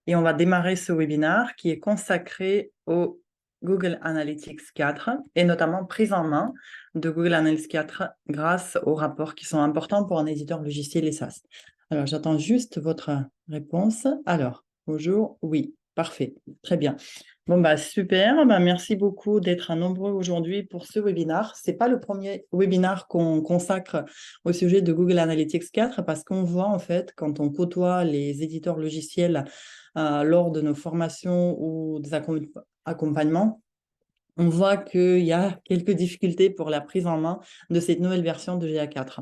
et on va démarrer ce webinaire qui est consacré au Google Analytics 4 et notamment prise en main de Google Analytics 4 grâce aux rapports qui sont importants pour un éditeur logiciel et SaaS. Alors, j'attends juste votre réponse. Alors, bonjour, oui, parfait, très bien. Bon, bah, super, bah, merci beaucoup d'être nombreux aujourd'hui pour ce webinaire. Ce n'est pas le premier webinaire qu'on consacre au sujet de Google Analytics 4 parce qu'on voit en fait, quand on côtoie les éditeurs logiciels lors de nos formations ou des accompagnements, on voit qu'il y a quelques difficultés pour la prise en main de cette nouvelle version de GA4.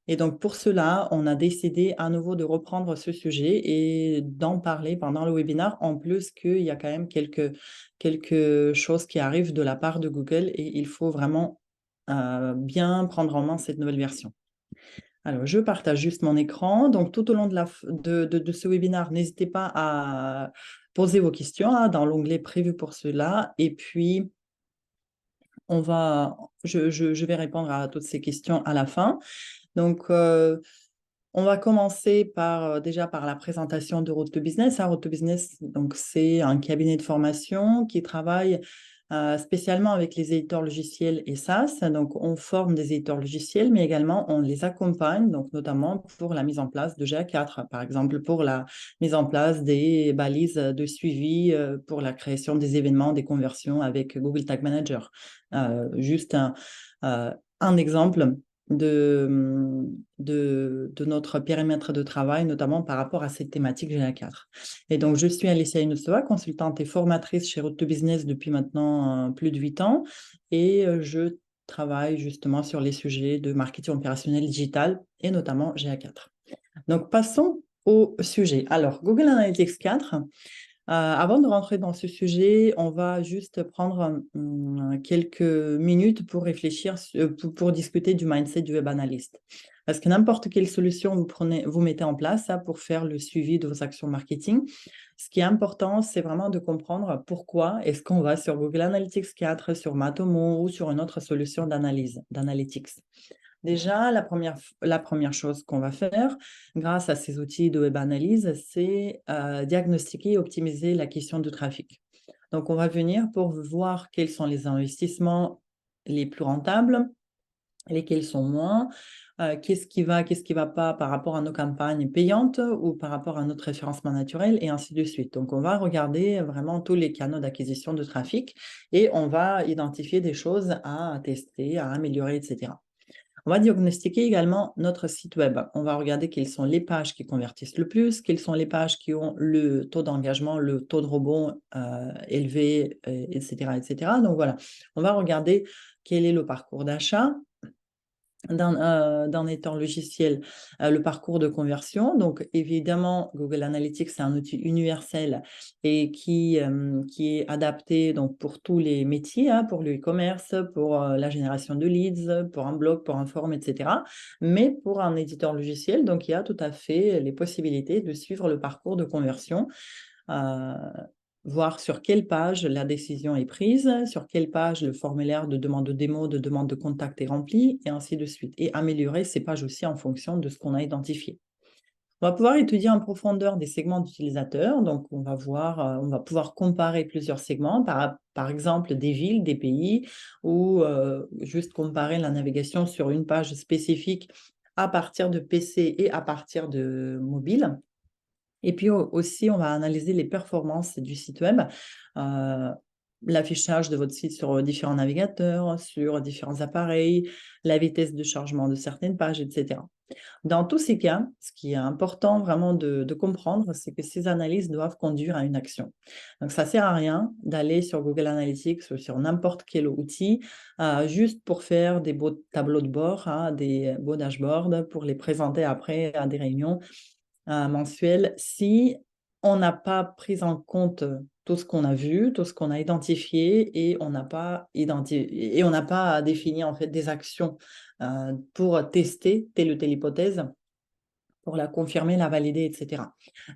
Et donc, pour cela, on a décidé à nouveau de reprendre ce sujet et d'en parler pendant le webinaire, en plus qu'il y a quand même quelques choses qui arrivent de la part de Google et il faut vraiment bien prendre en main cette nouvelle version. Alors, je partage juste mon écran. Donc, tout au long de ce webinaire, n'hésitez pas à poser vos questions dans l'onglet prévu pour cela. Et puis, je vais répondre à toutes ces questions à la fin. Donc, on va commencer déjà par la présentation de Road to Business. Road to Business, donc, c'est un cabinet de formation qui travaille spécialement avec les éditeurs logiciels et SaaS. Donc, on forme des éditeurs logiciels, mais également on les accompagne, donc notamment pour la mise en place de GA4, par exemple pour la mise en place des balises de suivi pour la création des événements, des conversions avec Google Tag Manager. Juste un exemple de notre périmètre de travail, notamment par rapport à cette thématique GA4. Et donc, je suis Alicia Inosova, consultante et formatrice chez Road to Business depuis maintenant plus de 8 ans et je travaille justement sur les sujets de marketing opérationnel digital et notamment GA4. Donc, passons au sujet. Alors, Google Analytics 4, avant de rentrer dans ce sujet, on va juste prendre quelques minutes pour réfléchir, pour discuter du mindset du web analyst. Parce que n'importe quelle solution vous mettez en place pour faire le suivi de vos actions marketing, ce qui est important, c'est vraiment de comprendre pourquoi est-ce qu'on va sur Google Analytics 4, sur Matomo ou sur une autre solution d'analytics. Déjà, la première chose qu'on va faire grâce à ces outils de web analyse, c'est diagnostiquer et optimiser la question du trafic. Donc, on va venir pour voir quels sont les investissements les plus rentables, lesquels sont moins, qu'est-ce qui va pas par rapport à nos campagnes payantes ou par rapport à notre référencement naturel et ainsi de suite. Donc, on va regarder vraiment tous les canaux d'acquisition de trafic et on va identifier des choses à tester, à améliorer, etc. On va diagnostiquer également notre site web. On va regarder quelles sont les pages qui convertissent le plus, quelles sont les pages qui ont le taux d'engagement, le taux de rebond élevé, etc., etc. Donc voilà, on va regarder quel est le parcours d'achat d'un éditeur logiciel, le parcours de conversion. Donc, évidemment, Google Analytics, c'est un outil universel et qui est adapté donc, pour tous les métiers, pour le e-commerce, pour la génération de leads, pour un blog, pour un forum, etc. Mais pour un éditeur logiciel, donc, il y a tout à fait les possibilités de suivre le parcours de conversion. Voir sur quelle page la décision est prise, sur quelle page le formulaire de demande de démo, de demande de contact est rempli, et ainsi de suite. Et améliorer ces pages aussi en fonction de ce qu'on a identifié. On va pouvoir étudier en profondeur des segments d'utilisateurs. Donc, on va pouvoir comparer plusieurs segments, par exemple des villes, des pays, ou juste comparer la navigation sur une page spécifique à partir de PC et à partir de mobile. Et puis aussi, on va analyser les performances du site web, l'affichage de votre site sur différents navigateurs, sur différents appareils, la vitesse de chargement de certaines pages, etc. Dans tous ces cas, ce qui est important vraiment de comprendre, c'est que ces analyses doivent conduire à une action. Donc, ça ne sert à rien d'aller sur Google Analytics ou sur n'importe quel outil juste pour faire des beaux tableaux de bord, des beaux dashboards, pour les présenter après à des réunions mensuel si on n'a pas pris en compte tout ce qu'on a vu, tout ce qu'on a identifié et on n'a pas défini en fait des actions pour tester telle ou telle hypothèse, pour la confirmer, la valider, etc.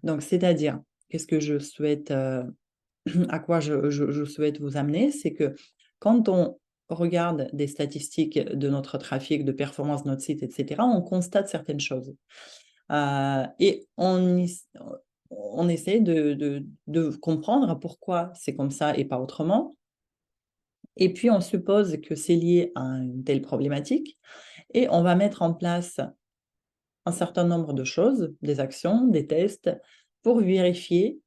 Donc, c'est-à-dire, qu'est-ce que je souhaite, à quoi je souhaite vous amener, c'est que quand on regarde des statistiques de notre trafic, de performance de notre site, etc., on constate certaines choses. Et on on essaie de comprendre pourquoi c'est comme ça et pas autrement. Et puis, on suppose que c'est lié à une telle problématique et on va mettre en place un certain nombre de choses, des actions, des tests, pour vérifier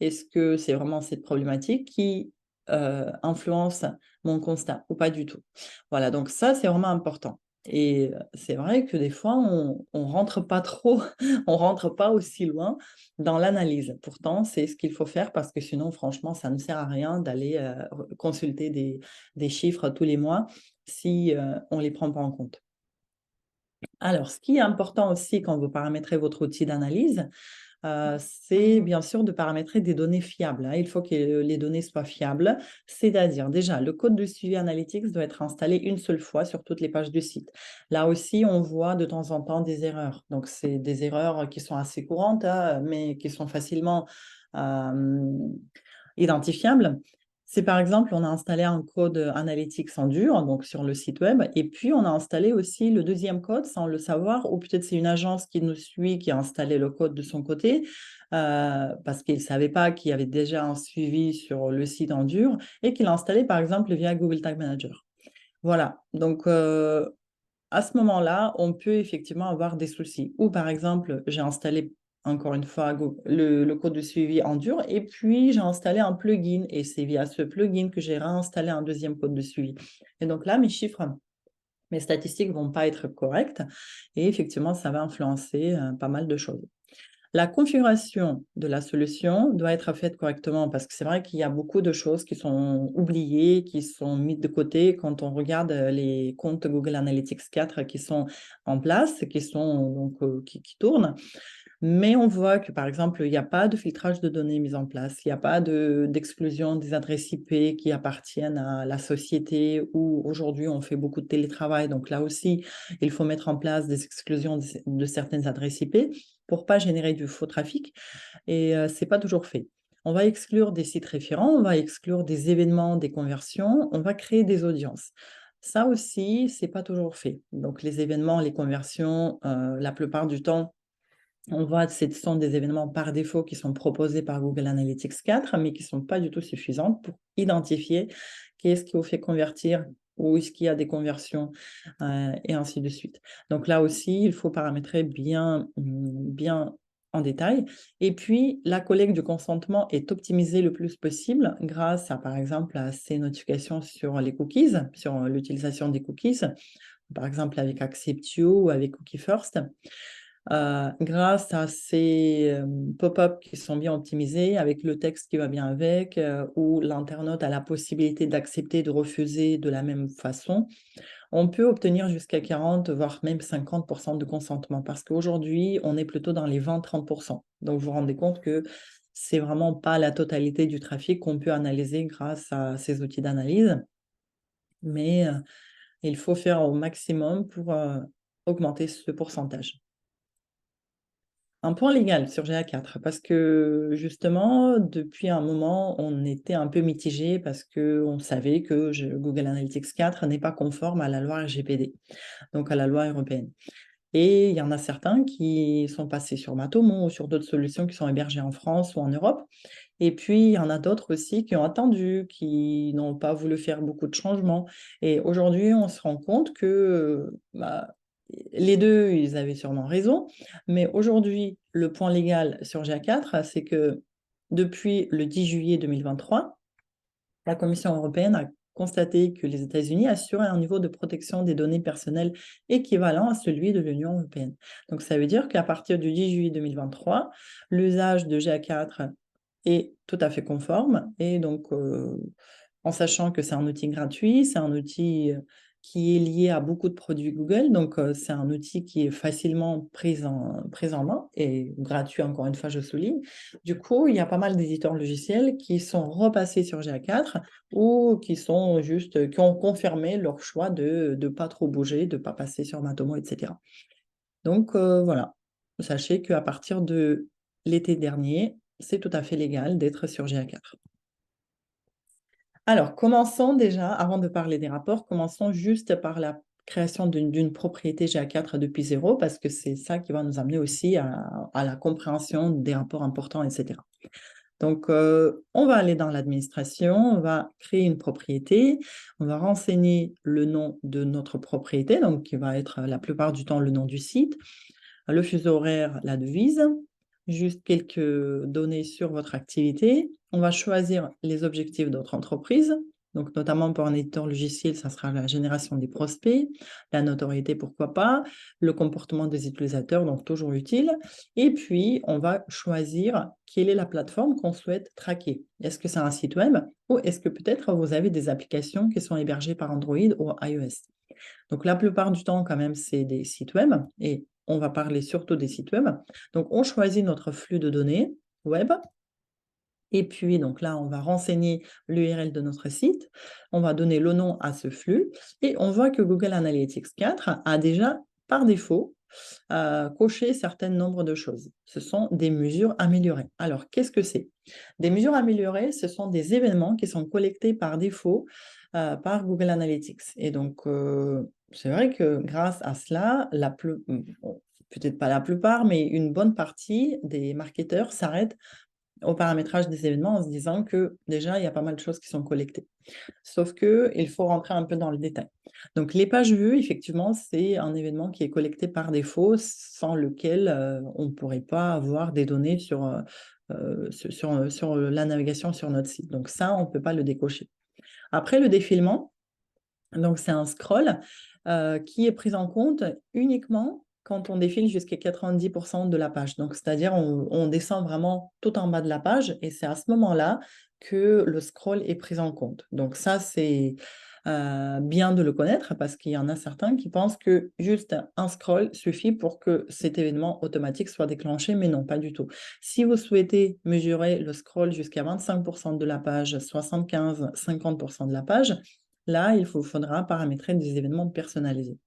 est-ce que c'est vraiment cette problématique qui influence mon constat ou pas du tout. Voilà, donc ça, c'est vraiment important. Et c'est vrai que des fois, on rentre pas trop, on rentre pas aussi loin dans l'analyse. Pourtant, c'est ce qu'il faut faire parce que sinon, franchement, ça ne sert à rien d'aller consulter des chiffres tous les mois si on les prend pas en compte. Alors, ce qui est important aussi quand vous paramétrez votre outil d'analyse, c'est bien sûr de paramétrer des données fiables, hein. Il faut que les données soient fiables, c'est-à-dire déjà le code de suivi Analytics doit être installé une seule fois sur toutes les pages du site. Là aussi, on voit de temps en temps des erreurs. Donc, c'est des erreurs qui sont assez courantes, hein, mais qui sont facilement identifiables. C'est par exemple, on a installé un code Analytics en dur, donc sur le site web, et puis on a installé aussi le deuxième code sans le savoir, ou peut-être c'est une agence qui nous suit qui a installé le code de son côté, parce qu'il ne savait pas qu'il y avait déjà un suivi sur le site en dur, et qu'il l'a installé par exemple via Google Tag Manager. Voilà, donc à ce moment-là, on peut effectivement avoir des soucis. Ou par exemple, j'ai installé encore une fois le code de suivi en dur et puis j'ai installé un plugin et c'est via ce plugin que j'ai réinstallé un deuxième code de suivi. Et donc là, mes chiffres, mes statistiques ne vont pas être correctes et effectivement, ça va influencer pas mal de choses. La configuration de la solution doit être faite correctement parce que c'est vrai qu'il y a beaucoup de choses qui sont oubliées, qui sont mises de côté quand on regarde les comptes Google Analytics 4 qui sont en place, qui sont donc qui tournent. Mais on voit que, par exemple, il n'y a pas de filtrage de données mis en place, il n'y a pas d'exclusion des adresses IP qui appartiennent à la société où aujourd'hui on fait beaucoup de télétravail. Donc là aussi, il faut mettre en place des exclusions de certaines adresses IP pour pas générer du faux trafic. Et ce n'est pas toujours fait. On va exclure des sites référents, on va exclure des événements, des conversions, on va créer des audiences. Ça aussi, c'est pas toujours fait. Donc les événements, les conversions, la plupart du temps, on voit que ce sont des événements par défaut qui sont proposés par Google Analytics 4, mais qui ne sont pas du tout suffisants pour identifier qu'est-ce qui vous fait convertir, où est-ce qu'il y a des conversions, et ainsi de suite. Donc là aussi, il faut paramétrer bien en détail. Et puis, la collecte du consentement est optimisée le plus possible grâce à, par exemple, à ces notifications sur les cookies, sur l'utilisation des cookies, par exemple avec Acceptio ou avec Cookie First. Grâce à ces pop-up qui sont bien optimisés, avec le texte qui va bien avec, où l'internaute a la possibilité d'accepter, de refuser de la même façon, on peut obtenir jusqu'à 40, voire même 50% de consentement, parce qu'aujourd'hui, on est plutôt dans les 20-30%. Donc, vous vous rendez compte que c'est vraiment pas la totalité du trafic qu'on peut analyser grâce à ces outils d'analyse, mais il faut faire au maximum pour augmenter ce pourcentage. Un point légal sur GA4 parce que justement, depuis un moment, on était un peu mitigé parce qu'on savait que Google Analytics 4 n'est pas conforme à la loi RGPD, donc à la loi européenne. Et il y en a certains qui sont passés sur Matomo ou sur d'autres solutions qui sont hébergées en France ou en Europe. Et puis, il y en a d'autres aussi qui ont attendu, qui n'ont pas voulu faire beaucoup de changements. Et aujourd'hui, on se rend compte que les deux, ils avaient sûrement raison. Mais aujourd'hui, le point légal sur GA4, c'est que depuis le 10 juillet 2023, la Commission européenne a constaté que les États-Unis assuraient un niveau de protection des données personnelles équivalent à celui de l'Union européenne. Donc, ça veut dire qu'à partir du 10 juillet 2023, l'usage de GA4 est tout à fait conforme. Et donc, en sachant que c'est un outil gratuit, c'est un outil qui est lié à beaucoup de produits Google. Donc, c'est un outil qui est facilement pris en main et gratuit, encore une fois, je souligne. Du coup, il y a pas mal d'éditeurs logiciels qui sont repassés sur GA4 ou qui ont confirmé leur choix de ne pas trop bouger, de ne pas passer sur Matomo, etc. Donc, voilà. Sachez qu'à partir de l'été dernier, c'est tout à fait légal d'être sur GA4. Alors, commençons déjà, avant de parler des rapports, commençons juste par la création d'une propriété GA4 depuis zéro, parce que c'est ça qui va nous amener aussi à la compréhension des rapports importants, etc. Donc, on va aller dans l'administration, on va créer une propriété, on va renseigner le nom de notre propriété, donc qui va être la plupart du temps le nom du site, le fuseau horaire, la devise, juste quelques données sur votre activité. On va choisir les objectifs de votre entreprise. Donc, notamment pour un éditeur logiciel, ça sera la génération des prospects, la notoriété, pourquoi pas, le comportement des utilisateurs, donc toujours utile. Et puis, on va choisir quelle est la plateforme qu'on souhaite traquer. Est-ce que c'est un site web ou est-ce que peut-être vous avez des applications qui sont hébergées par Android ou iOS? Donc, la plupart du temps, quand même, c'est des sites web et on va parler surtout des sites web. Donc, on choisit notre flux de données web. Et puis, donc là, on va renseigner l'URL de notre site, on va donner le nom à ce flux et on voit que Google Analytics 4 a déjà, par défaut, coché certain nombre de choses. Ce sont des mesures améliorées. Alors, qu'est-ce que c'est? Des mesures améliorées, ce sont des événements qui sont collectés par défaut par Google Analytics. Et donc, c'est vrai que grâce à cela, bon, peut-être pas la plupart, mais une bonne partie des marketeurs s'arrêtent au paramétrage des événements en se disant que déjà, il y a pas mal de choses qui sont collectées. Sauf qu'il faut rentrer un peu dans le détail. Donc, les pages vues, effectivement, c'est un événement qui est collecté par défaut, sans lequel on ne pourrait pas avoir des données sur la navigation sur notre site. Donc, ça, on ne peut pas le décocher. Après, le défilement, donc c'est un scroll qui est pris en compte uniquement quand on défile jusqu'à 90% de la page. Donc, c'est-à-dire on descend vraiment tout en bas de la page et c'est à ce moment-là que le scroll est pris en compte. Donc, ça, c'est bien de le connaître parce qu'il y en a certains qui pensent que juste un scroll suffit pour que cet événement automatique soit déclenché, mais non, pas du tout. Si vous souhaitez mesurer le scroll jusqu'à 25% de la page, 75, 50% de la page, là, il faudra paramétrer des événements personnalisés.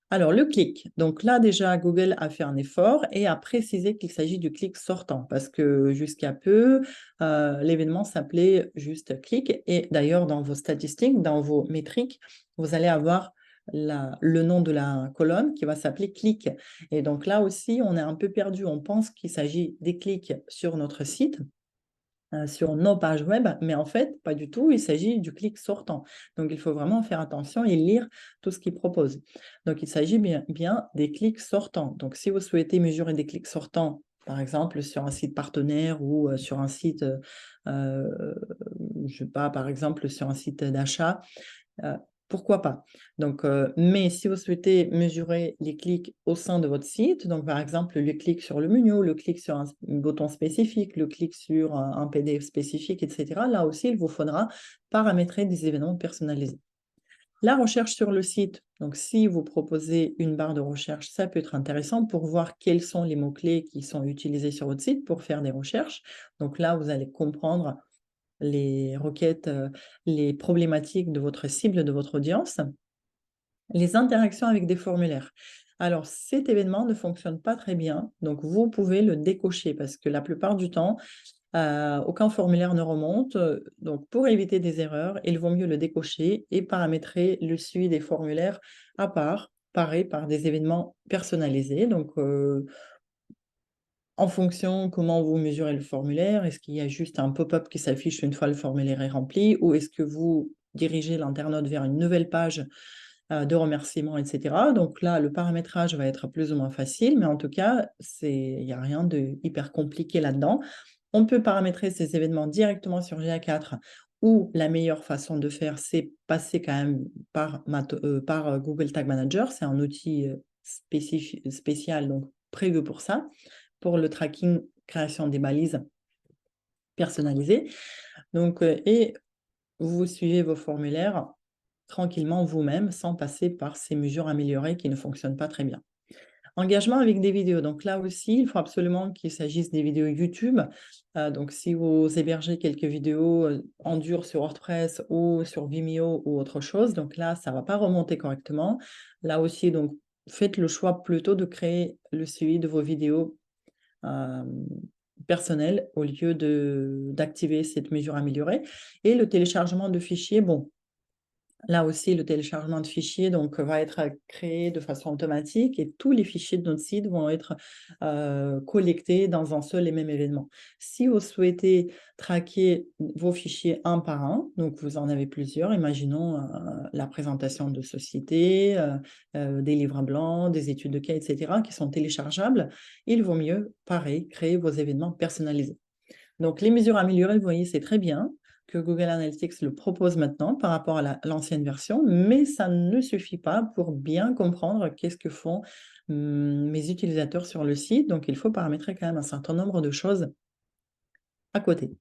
Alors, le clic. Donc là, déjà, Google a fait un effort et a précisé qu'il s'agit du clic sortant parce que jusqu'à peu, l'événement s'appelait juste clic. Et d'ailleurs, dans vos statistiques, dans vos métriques, vous allez avoir le nom de la colonne qui va s'appeler clic. Et donc là aussi, on est un peu perdu. On pense qu'il s'agit des clics sur notre site, sur nos pages web, mais en fait, pas du tout, il s'agit du clic sortant. Donc, il faut vraiment faire attention et lire tout ce qu'il propose. Donc, il s'agit bien des clics sortants. Donc, si vous souhaitez mesurer des clics sortants, par exemple, sur un site partenaire ou sur un site, je sais pas, par exemple, sur un site d'achat, pourquoi pas? Donc, mais si vous souhaitez mesurer les clics au sein de votre site, donc par exemple le clic sur le menu, le clic sur un bouton spécifique, le clic sur un PDF spécifique, etc., là aussi, il vous faudra paramétrer des événements personnalisés. La recherche sur le site, donc si vous proposez une barre de recherche, ça peut être intéressant pour voir quels sont les mots-clés qui sont utilisés sur votre site pour faire des recherches. Donc là, vous allez comprendre les requêtes, les problématiques de votre cible, de votre audience. Les interactions avec des formulaires. Alors, cet événement ne fonctionne pas très bien, donc vous pouvez le décocher parce que la plupart du temps, aucun formulaire ne remonte. Donc, pour éviter des erreurs, il vaut mieux le décocher et paramétrer le suivi des formulaires à part, pareil, par des événements personnalisés. Donc, en fonction comment vous mesurez le formulaire, est-ce qu'il y a juste un pop-up qui s'affiche une fois le formulaire est rempli ou est-ce que vous dirigez l'internaute vers une nouvelle page de remerciements, etc. Donc là, le paramétrage va être plus ou moins facile, mais en tout cas, il n'y a rien de hyper compliqué là-dedans. On peut paramétrer ces événements directement sur GA4 ou la meilleure façon de faire, c'est passer quand même par Google Tag Manager. C'est un outil spécial, donc prévu pour ça, pour le tracking, création des balises personnalisées. Donc, et vous suivez vos formulaires tranquillement vous-même sans passer par ces mesures améliorées qui ne fonctionnent pas très bien. Engagement avec des vidéos. Donc là aussi, il faut absolument qu'il s'agisse des vidéos YouTube. Donc si vous hébergez quelques vidéos en dur sur WordPress ou sur Vimeo ou autre chose, donc là, ça ne va pas remonter correctement. Là aussi, donc faites le choix plutôt de créer le suivi de vos vidéos personnelles au lieu d'activer cette mesure améliorée. Et le téléchargement de fichiers, bon, Là aussi, le téléchargement de fichiers donc, va être créé de façon automatique et tous les fichiers de notre site vont être collectés dans un seul et même événement. Si vous souhaitez traquer vos fichiers un par un, donc vous en avez plusieurs, imaginons la présentation de société, des livres blancs, des études de cas, etc., qui sont téléchargeables, il vaut mieux, pareil, créer vos événements personnalisés. Donc, les mesures améliorées, vous voyez, c'est très bien que Google Analytics le propose maintenant par rapport à l'ancienne version, mais ça ne suffit pas pour bien comprendre qu'est-ce que font mes utilisateurs sur le site. Donc, il faut paramétrer quand même un certain nombre de choses à côté.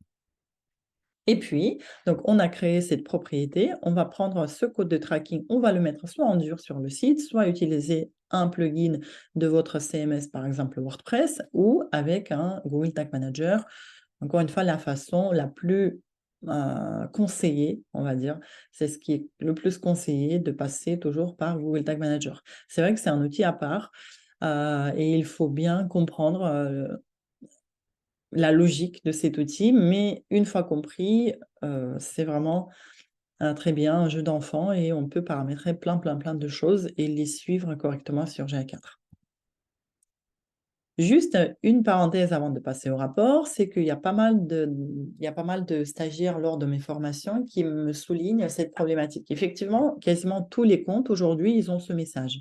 Et puis, donc on a créé cette propriété, on va prendre ce code de tracking, on va le mettre soit en dur sur le site, soit utiliser un plugin de votre CMS, par exemple WordPress, ou avec un Google Tag Manager. Encore une fois, la façon la plus conseillée, on va dire, c'est ce qui est le plus conseillé de passer toujours par Google Tag Manager. C'est vrai que c'est un outil à part et il faut bien comprendre la logique de cet outil, mais une fois compris, c'est vraiment très bien, un jeu d'enfant et on peut paramétrer plein, plein, plein de choses et les suivre correctement sur GA4. Juste une parenthèse avant de passer au rapport, c'est qu'il y a pas mal de stagiaires lors de mes formations qui me soulignent cette problématique. Effectivement, quasiment tous les comptes aujourd'hui, ils ont ce message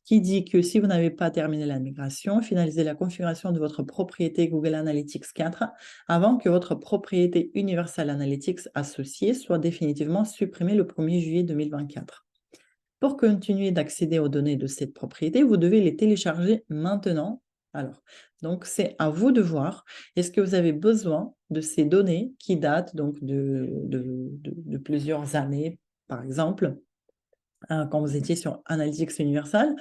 qui dit que si vous n'avez pas terminé la migration, finalisez la configuration de votre propriété Google Analytics 4 avant que votre propriété Universal Analytics associée soit définitivement supprimée le 1er juillet 2024. Pour continuer d'accéder aux données de cette propriété, vous devez les télécharger maintenant. Alors, donc c'est à vous de voir, est-ce que vous avez besoin de ces données qui datent donc de plusieurs années, par exemple, quand vous étiez sur Analytics Universal,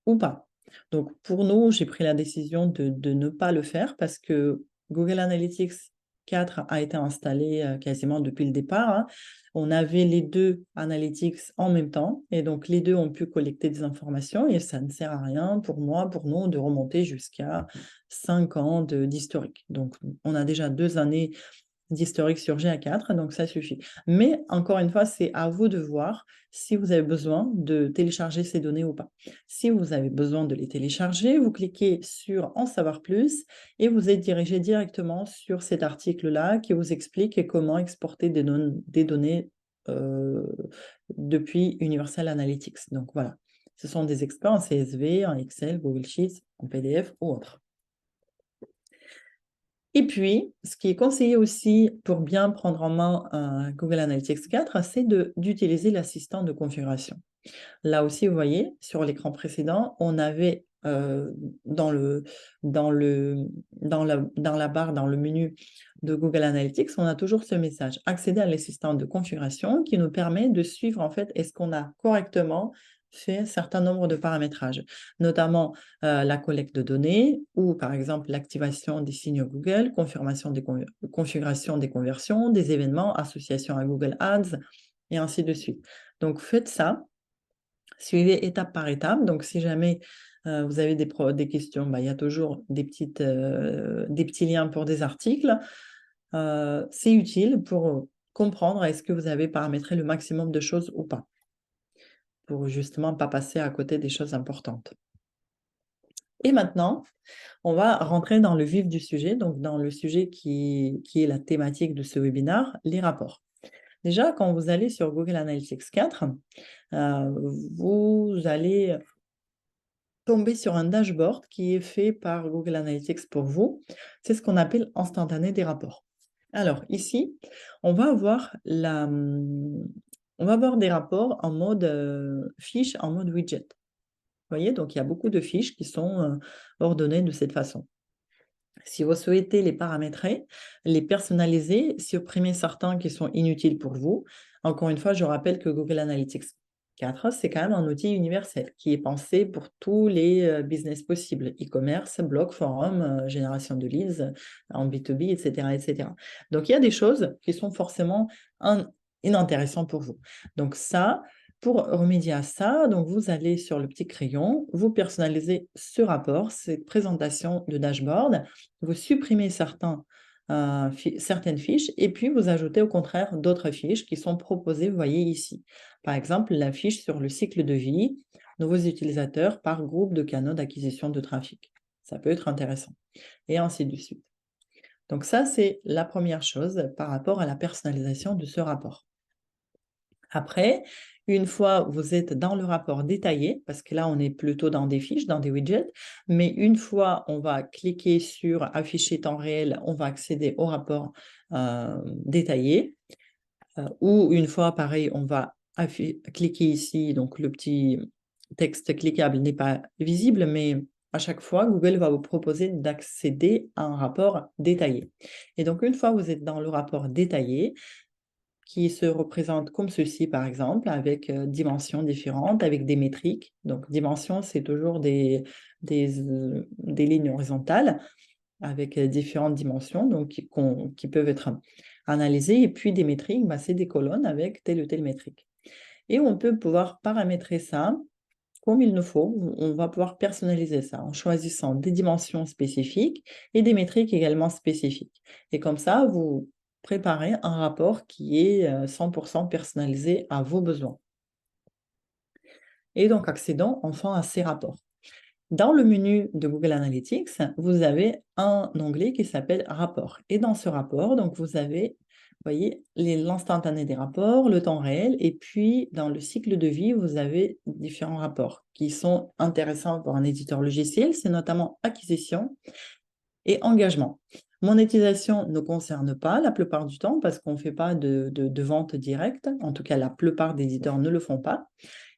ou pas. Donc pour nous, j'ai pris la décision de ne pas le faire parce que Google Analytics 4 a été installé quasiment depuis le départ, hein. On avait les deux Analytics en même temps et donc les deux ont pu collecter des informations et ça ne sert à rien pour moi, pour nous, de remonter jusqu'à 5 ans d'historique. Donc on a déjà 2 années d'historique sur GA4, donc ça suffit. Mais encore une fois, c'est à vous de voir si vous avez besoin de télécharger ces données ou pas. Si vous avez besoin de les télécharger, vous cliquez sur « En savoir plus » et vous êtes dirigé directement sur cet article-là qui vous explique comment exporter des données depuis Universal Analytics. Donc voilà, ce sont des exports en CSV, en Excel, Google Sheets, en PDF ou autre. Et puis, ce qui est conseillé aussi pour bien prendre en main Google Analytics 4, c'est d'utiliser l'assistant de configuration. Là aussi, vous voyez, sur l'écran précédent, on avait dans la barre, dans le menu de Google Analytics, on a toujours ce message, accéder à l'assistant de configuration qui nous permet de suivre en fait, est-ce qu'on a correctement fait un certain nombre de paramétrages, notamment la collecte de données ou par exemple l'activation des signes Google, configuration des conversions, des événements, association à Google Ads et ainsi de suite. Donc faites ça. Suivez étape par étape. Donc, si jamais vous avez des questions, il y a toujours des petits liens pour des articles. C'est utile pour comprendre est-ce que vous avez paramétré le maximum de choses ou pas, pour justement pas passer à côté des choses importantes. Et maintenant, on va rentrer dans le vif du sujet, donc dans le sujet qui est la thématique de ce webinaire, les rapports. Déjà, quand vous allez sur Google Analytics 4, vous allez tomber sur un dashboard qui est fait par Google Analytics pour vous. C'est ce qu'on appelle instantané des rapports. Alors ici, on va avoir des rapports en mode fiche, en mode widget. Vous voyez, donc il y a beaucoup de fiches qui sont ordonnées de cette façon. Si vous souhaitez les paramétrer, les personnaliser, supprimer certains qui sont inutiles pour vous. Encore une fois, je rappelle que Google Analytics 4, c'est quand même un outil universel qui est pensé pour tous les business possibles, e-commerce, blog, forum, génération de leads, en B2B, etc., etc. Donc, il y a des choses qui sont forcément inintéressantes pour vous. Donc ça, pour remédier à ça, donc vous allez sur le petit crayon, vous personnalisez ce rapport, cette présentation de dashboard, vous supprimez certains certaines fiches, et puis vous ajoutez au contraire d'autres fiches qui sont proposées, vous voyez ici. Par exemple, la fiche sur le cycle de vie, nouveaux utilisateurs par groupe de canaux d'acquisition de trafic. Ça peut être intéressant, et ainsi de suite. Donc ça, c'est la première chose par rapport à la personnalisation de ce rapport. Après, une fois vous êtes dans le rapport détaillé, parce que là, on est plutôt dans des fiches, dans des widgets, mais une fois on va cliquer sur afficher temps réel, on va accéder au rapport détaillé, ou une fois, pareil, on va cliquer ici, donc le petit texte cliquable n'est pas visible, mais à chaque fois, Google va vous proposer d'accéder à un rapport détaillé. Et donc, une fois que vous êtes dans le rapport détaillé, qui se représente comme ceci, par exemple, avec dimensions différentes, avec des métriques. Donc, dimensions, c'est toujours des lignes horizontales avec différentes dimensions donc, qui peuvent être analysées. Et puis, des métriques, bah, c'est des colonnes avec telle ou telle métrique. Et on peut pouvoir paramétrer ça comme il nous faut. On va pouvoir personnaliser ça en choisissant des dimensions spécifiques et des métriques également spécifiques. Et comme ça, vous préparez un rapport qui est 100% personnalisé à vos besoins. Et donc, accédons enfin à ces rapports. Dans le menu de Google Analytics, vous avez un onglet qui s'appelle Rapports. Et dans ce rapport, donc vous avez, vous voyez, l'instantané des rapports, le temps réel, et puis dans le cycle de vie, vous avez différents rapports qui sont intéressants pour un éditeur logiciel. C'est notamment acquisition et engagement. Monétisation ne concerne pas la plupart du temps parce qu'on ne fait pas de vente directe. En tout cas, la plupart des éditeurs ne le font pas.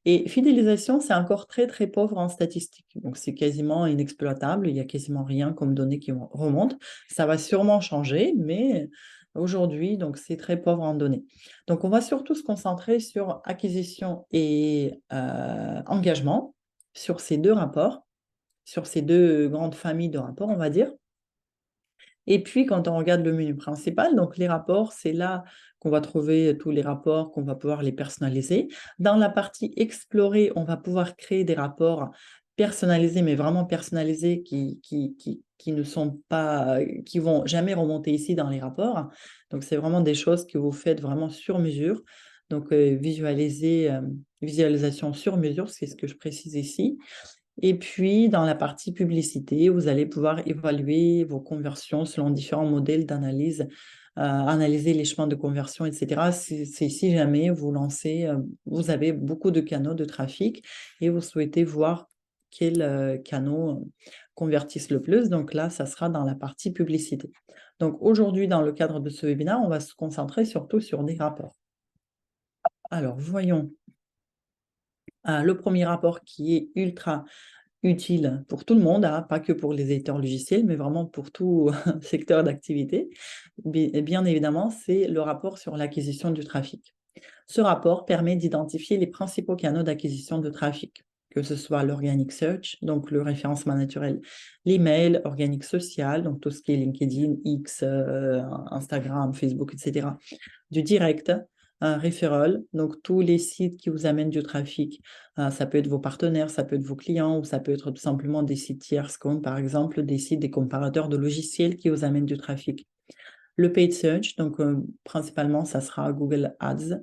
Et fidélisation, c'est encore très, très pauvre en statistiques. Donc, c'est quasiment inexploitable. Il n'y a quasiment rien comme données qui remontent. Ça va sûrement changer, mais aujourd'hui, donc, c'est très pauvre en données. Donc, on va surtout se concentrer sur acquisition et engagement, sur ces deux rapports, sur ces deux grandes familles de rapports, on va dire. Et puis, quand on regarde le menu principal, donc les rapports, c'est là qu'on va trouver tous les rapports, qu'on va pouvoir les personnaliser. Dans la partie explorer, on va pouvoir créer des rapports personnalisés, mais vraiment personnalisés qui ne sont pas, qui vont jamais remonter ici dans les rapports. Donc, c'est vraiment des choses que vous faites vraiment sur mesure. Donc, visualisation sur mesure, c'est ce que je précise ici. Et puis, dans la partie publicité, vous allez pouvoir évaluer vos conversions selon différents modèles d'analyse, analyser les chemins de conversion, etc. C'est si jamais vous lancez, vous avez beaucoup de canaux de trafic et vous souhaitez voir quels canaux convertissent le plus. Donc là, ça sera dans la partie publicité. Donc aujourd'hui, dans le cadre de ce webinaire, on va se concentrer surtout sur des rapports. Alors, voyons le premier rapport qui est ultra utile pour tout le monde, hein, pas que pour les éditeurs logiciels, mais vraiment pour tout secteur d'activité. Bien évidemment, c'est le rapport sur l'acquisition du trafic. Ce rapport permet d'identifier les principaux canaux d'acquisition de trafic, que ce soit l'organic search, donc le référencement naturel, l'email, organic social, donc tout ce qui est LinkedIn, X, Instagram, Facebook, etc., du direct, un referral, donc tous les sites qui vous amènent du trafic. Ça peut être vos partenaires, ça peut être vos clients, ou ça peut être tout simplement des sites tierces, comme par exemple des sites, des comparateurs de logiciels qui vous amènent du trafic. Le paid search, donc principalement, ça sera Google Ads,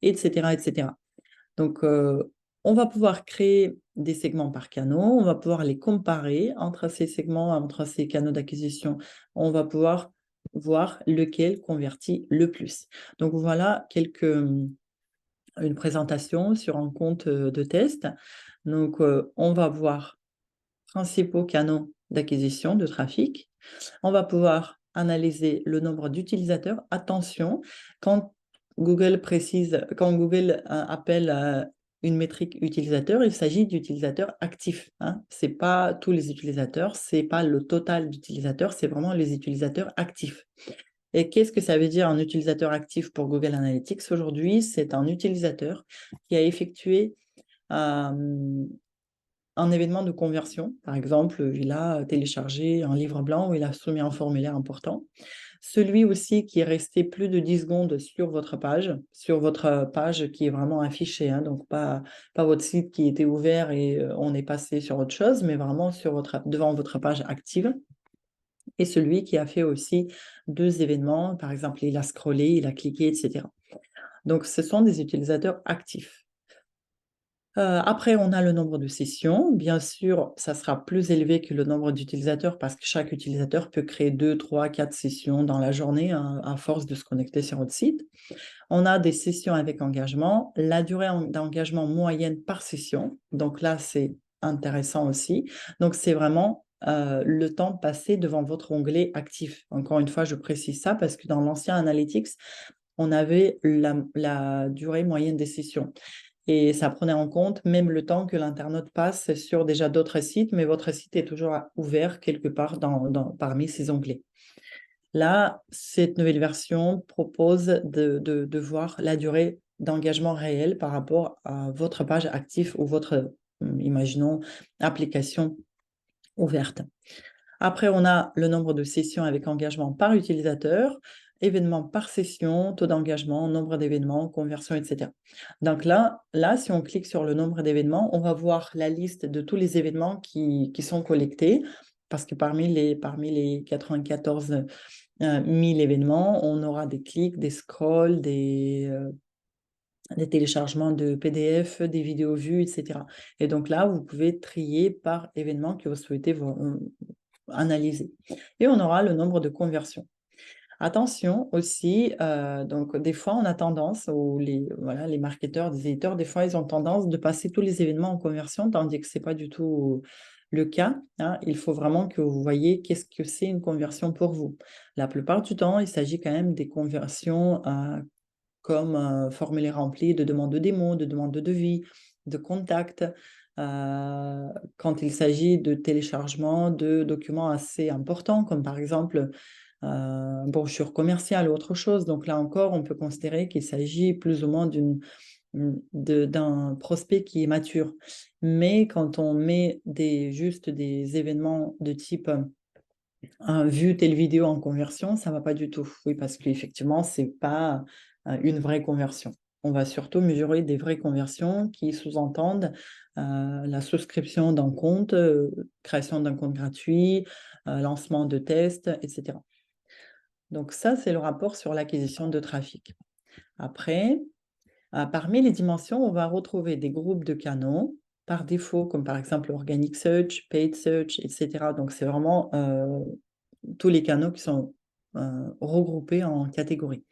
etc., etc. Donc, on va pouvoir créer des segments par canaux, on va pouvoir les comparer entre ces segments, entre ces canaux d'acquisition. On va pouvoir voir lequel convertit le plus. Donc, voilà une présentation sur un compte de test. Donc, on va voir principaux canaux d'acquisition de trafic. On va pouvoir analyser le nombre d'utilisateurs. Attention, quand Google appelle une métrique utilisateur, il s'agit d'utilisateurs actifs, hein. Ce n'est pas tous les utilisateurs, ce n'est pas le total d'utilisateurs, c'est vraiment les utilisateurs actifs. Et qu'est-ce que ça veut dire un utilisateur actif pour Google Analytics? Aujourd'hui, c'est un utilisateur qui a effectué un événement de conversion. Par exemple, il a téléchargé un livre blanc ou il a soumis un formulaire important. Celui aussi qui est resté plus de 10 secondes sur votre page qui est vraiment affichée, hein, donc pas votre site qui était ouvert et on est passé sur autre chose, mais vraiment devant votre page active. et celui qui a fait aussi 2 événements, par exemple, il a scrollé, il a cliqué, etc. Donc, ce sont des utilisateurs actifs. Après, on a le nombre de sessions. Bien sûr, ça sera plus élevé que le nombre d'utilisateurs parce que chaque utilisateur peut créer 2, 3, 4 sessions dans la journée à force de se connecter sur votre site. On a des sessions avec engagement, la durée d'engagement moyenne par session. Donc là, c'est intéressant aussi. Donc, c'est vraiment le temps passé devant votre onglet actif. Encore une fois, je précise ça parce que dans l'ancien Analytics, on avait la durée moyenne des sessions. Et ça prenait en compte même le temps que l'internaute passe sur déjà d'autres sites, mais votre site est toujours ouvert quelque part parmi ces onglets. Là, cette nouvelle version propose de voir la durée d'engagement réel par rapport à votre page active ou votre, imaginons, application ouverte. Après, on a le nombre de sessions avec engagement par utilisateur, événements par session, taux d'engagement, nombre d'événements, conversion, etc. Donc là, si on clique sur le nombre d'événements, on va voir la liste de tous les événements qui sont collectés, parce que parmi les 94 000 événements, on aura des clics, des scrolls, des téléchargements de PDF, des vidéos vues, etc. Et donc là, vous pouvez trier par événement que vous souhaitez analyser. Et on aura le nombre de conversions. Attention aussi, donc des fois on a tendance, ou les marketeurs, des éditeurs, des fois ils ont tendance de passer tous les événements en conversion, tandis que ce n'est pas du tout le cas. Hein. Il faut vraiment que vous voyez qu'est-ce que c'est une conversion pour vous. La plupart du temps, il s'agit quand même des conversions comme formulaire rempli de demande de démo, de demande de devis, de contact, quand il s'agit de téléchargement de documents assez importants, comme par exemple brochure commerciale ou autre chose. Donc là encore, on peut considérer qu'il s'agit plus ou moins d'un prospect qui est mature. Mais quand on met juste des événements de type vu telle vidéo en conversion, ça ne va pas du tout. Oui, parce qu'effectivement, ce n'est pas une vraie conversion. On va surtout mesurer des vraies conversions qui sous-entendent la souscription d'un compte, création d'un compte gratuit, lancement de tests, etc. Donc ça, c'est le rapport sur l'acquisition de trafic. Après, parmi les dimensions, on va retrouver des groupes de canaux par défaut, comme par exemple Organic Search, Paid Search, etc. Donc c'est vraiment tous les canaux qui sont regroupés en catégories.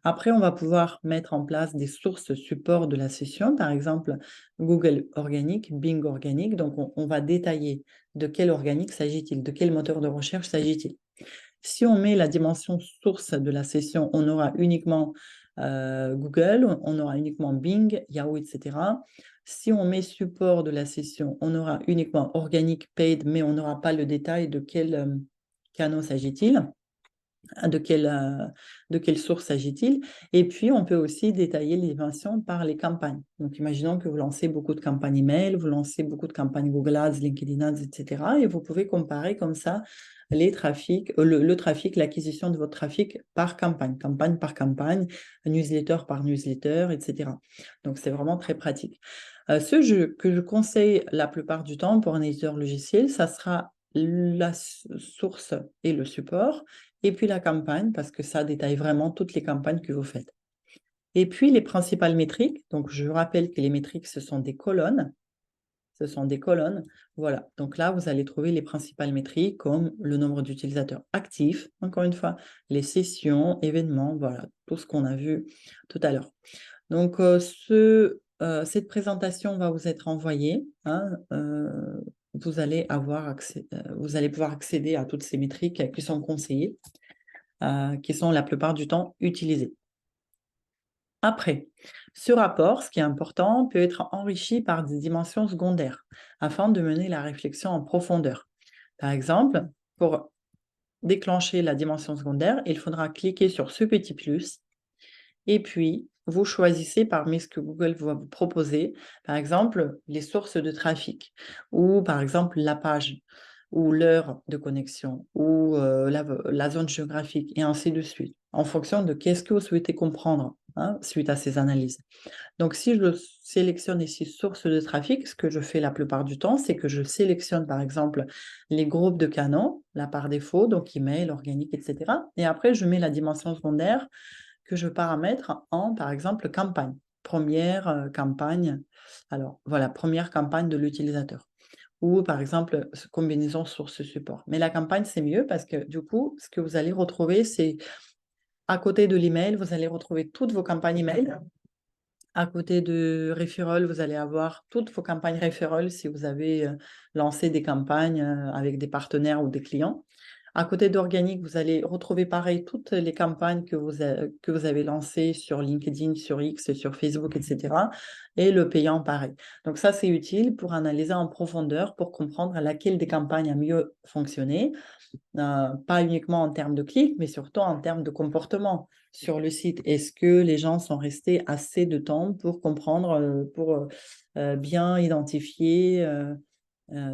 Après, on va pouvoir mettre en place des sources support de la session, par exemple Google Organic, Bing Organic. Donc, on va détailler de quel organique s'agit-il, de quel moteur de recherche s'agit-il. Si on met la dimension source de la session, on aura uniquement Google, on aura uniquement Bing, Yahoo, etc. Si on met support de la session, on aura uniquement Organic, Paid, mais on n'aura pas le détail de quel canaux s'agit-il, de quelle source s'agit-il. Et puis, on peut aussi détailler les dimensions par les campagnes. Donc, imaginons que vous lancez beaucoup de campagnes email, vous lancez beaucoup de campagnes Google Ads, LinkedIn Ads, etc. Et vous pouvez comparer comme ça les trafics, le trafic, l'acquisition de votre trafic par campagne par campagne, newsletter par newsletter, etc. Donc, c'est vraiment très pratique. Que je conseille la plupart du temps pour un éditeur logiciel, ça sera la source et le support, et puis la campagne, parce que ça détaille vraiment toutes les campagnes que vous faites. Et puis les principales métriques, donc je rappelle que les métriques, ce sont des colonnes. Ce sont des colonnes. Voilà, donc là, vous allez trouver les principales métriques comme le nombre d'utilisateurs actifs, encore une fois, les sessions, événements, voilà, tout ce qu'on a vu tout à l'heure. Donc, cette présentation va vous être envoyée. Hein, vous allez pouvoir accéder à toutes ces métriques qui sont conseillées, qui sont la plupart du temps utilisées. Après, ce rapport, ce qui est important, peut être enrichi par des dimensions secondaires afin de mener la réflexion en profondeur. Par exemple, pour déclencher la dimension secondaire, il faudra cliquer sur ce petit plus et puis vous choisissez parmi ce que Google va vous proposer, par exemple, les sources de trafic ou par exemple la page ou l'heure de connexion ou la zone géographique et ainsi de suite, en fonction de qu'est-ce que vous souhaitez comprendre suite à ces analyses. Donc, si je sélectionne ici source de trafic, ce que je fais la plupart du temps, c'est que je sélectionne par exemple les groupes de canaux, là par défaut, donc email, organique, etc. Et après, je mets la dimension secondaire que je paramètre en, par exemple, campagne. Première campagne, alors voilà, première campagne de l'utilisateur. Ou par exemple, combinaison source support. Mais la campagne, c'est mieux parce que du coup, ce que vous allez retrouver, c'est à côté de l'email, vous allez retrouver toutes vos campagnes email. À côté de referral, vous allez avoir toutes vos campagnes referral si vous avez lancé des campagnes avec des partenaires ou des clients. À côté d'organique, vous allez retrouver pareil toutes les campagnes que vous avez lancées sur LinkedIn, sur X, sur Facebook, etc. Et le payant pareil. Donc ça, c'est utile pour analyser en profondeur, pour comprendre laquelle des campagnes a mieux fonctionné, pas uniquement en termes de clics, mais surtout en termes de comportement sur le site. Est-ce que les gens sont restés assez de temps pour comprendre, pour bien identifier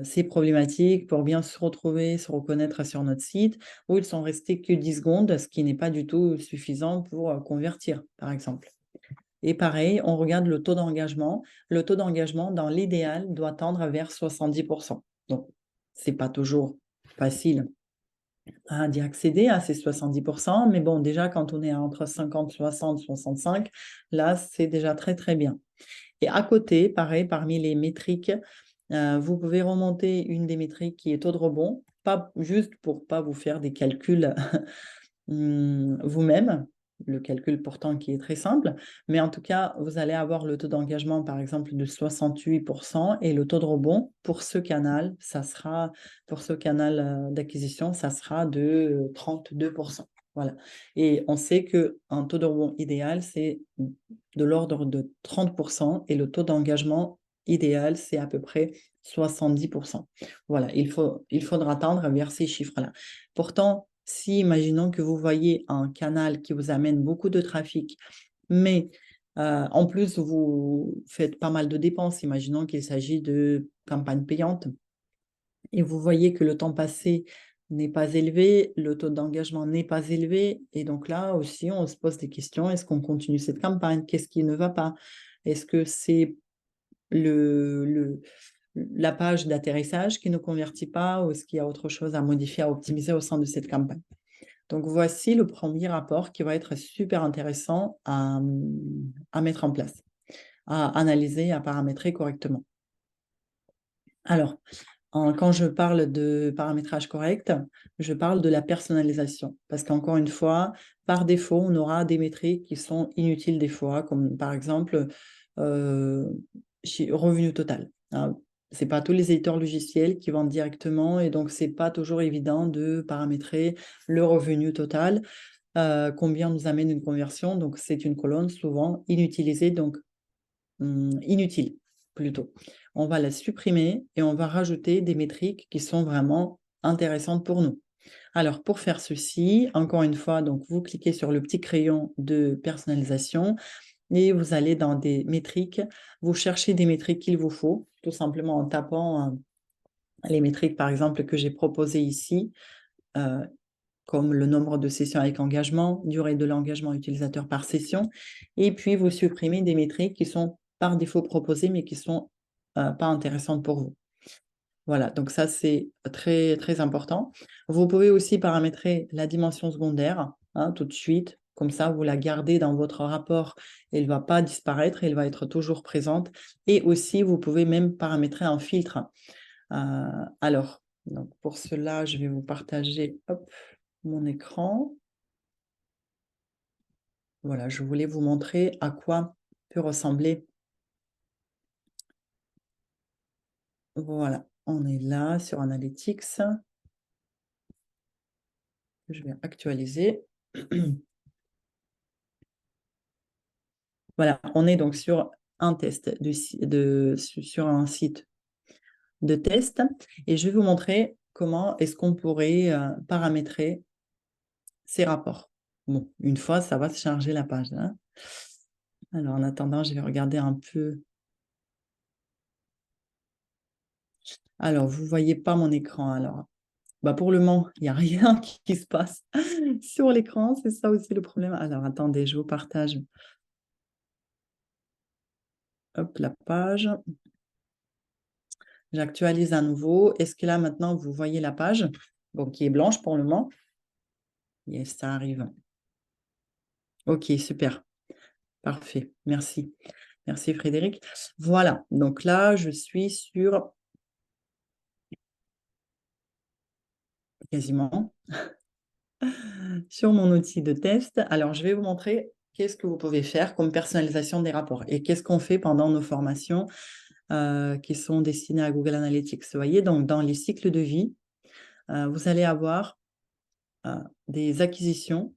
ces problématiques, pour bien se retrouver, se reconnaître sur notre site, ou ils sont restés que 10 secondes, ce qui n'est pas du tout suffisant pour convertir, par exemple. Et pareil, on regarde le taux d'engagement. Le taux d'engagement, dans l'idéal, doit tendre vers 70%. Donc, c'est pas toujours facile d'y accéder à ces 70%, mais bon, déjà, quand on est entre 50, 60, 65, là, c'est déjà très, très bien. Et à côté, pareil, parmi les métriques, vous pouvez remonter une des métriques qui est taux de rebond, pas juste pour pas vous faire des calculs vous-même, le calcul pourtant qui est très simple, mais en tout cas, vous allez avoir le taux d'engagement, par exemple, de 68% et le taux de rebond pour ce canal, d'acquisition, ça sera de 32%. Voilà. Et on sait qu'un taux de rebond idéal, c'est de l'ordre de 30% et le taux d'engagement idéal, c'est à peu près 70%. Voilà, il faudra tendre vers ces chiffres-là. Pourtant, si, imaginons que vous voyez un canal qui vous amène beaucoup de trafic, mais en plus, vous faites pas mal de dépenses, imaginons qu'il s'agit de campagnes payantes, et vous voyez que le temps passé n'est pas élevé, le taux d'engagement n'est pas élevé, et donc là aussi, on se pose des questions, est-ce qu'on continue cette campagne? Qu'est-ce qui ne va pas? Est-ce que c'est la page d'atterrissage qui ne convertit pas, ou est-ce qu'il y a autre chose à modifier, à optimiser au sein de cette campagne? Donc, voici le premier rapport qui va être super intéressant à mettre en place, à analyser, à paramétrer correctement. Alors, quand je parle de paramétrage correct, je parle de la personnalisation. Parce qu'encore une fois, par défaut, on aura des métriques qui sont inutiles des fois, comme par exemple revenu total. Ce n'est pas tous les éditeurs logiciels qui vendent directement et donc ce n'est pas toujours évident de paramétrer le revenu total, combien nous amène une conversion. Donc, c'est une colonne souvent inutilisée, donc inutile plutôt. On va la supprimer et on va rajouter des métriques qui sont vraiment intéressantes pour nous. Alors, pour faire ceci, encore une fois, donc vous cliquez sur le petit crayon de personnalisation et vous allez dans des métriques, vous cherchez des métriques qu'il vous faut, tout simplement en tapant les métriques, par exemple, que j'ai proposées ici, comme le nombre de sessions avec engagement, durée de l'engagement utilisateur par session, et puis vous supprimez des métriques qui sont par défaut proposées, mais qui ne sont pas intéressantes pour vous. Voilà, donc ça, c'est très, très important. Vous pouvez aussi paramétrer la dimension secondaire tout de suite. Comme ça, vous la gardez dans votre rapport. Elle ne va pas disparaître, elle va être toujours présente. Et aussi, vous pouvez même paramétrer un filtre. Alors, donc pour cela, je vais vous partager mon écran. Voilà, je voulais vous montrer à quoi peut ressembler. Voilà, on est là sur Analytics. Je vais actualiser. Voilà, on est donc sur un test, sur un site de test. Et je vais vous montrer comment est-ce qu'on pourrait paramétrer ces rapports. Bon, une fois, ça va se charger la page. Alors, en attendant, je vais regarder un peu. Alors, vous ne voyez pas mon écran. Alors, pour le moment, il n'y a rien qui se passe sur l'écran. C'est ça aussi le problème. Alors, attendez, je vous partage Hop, la page. J'actualise à nouveau. Est-ce que là, maintenant, vous voyez la page? Bon, qui est blanche pour le moment. Yes, ça arrive. Ok, super. Parfait. Merci. Merci, Frédéric. Voilà. Donc là, je suis sur quasiment sur mon outil de test. Alors, je vais vous montrer qu'est-ce que vous pouvez faire comme personnalisation des rapports et qu'est-ce qu'on fait pendant nos formations qui sont destinées à Google Analytics. Vous voyez, donc dans les cycles de vie, vous allez avoir des acquisitions.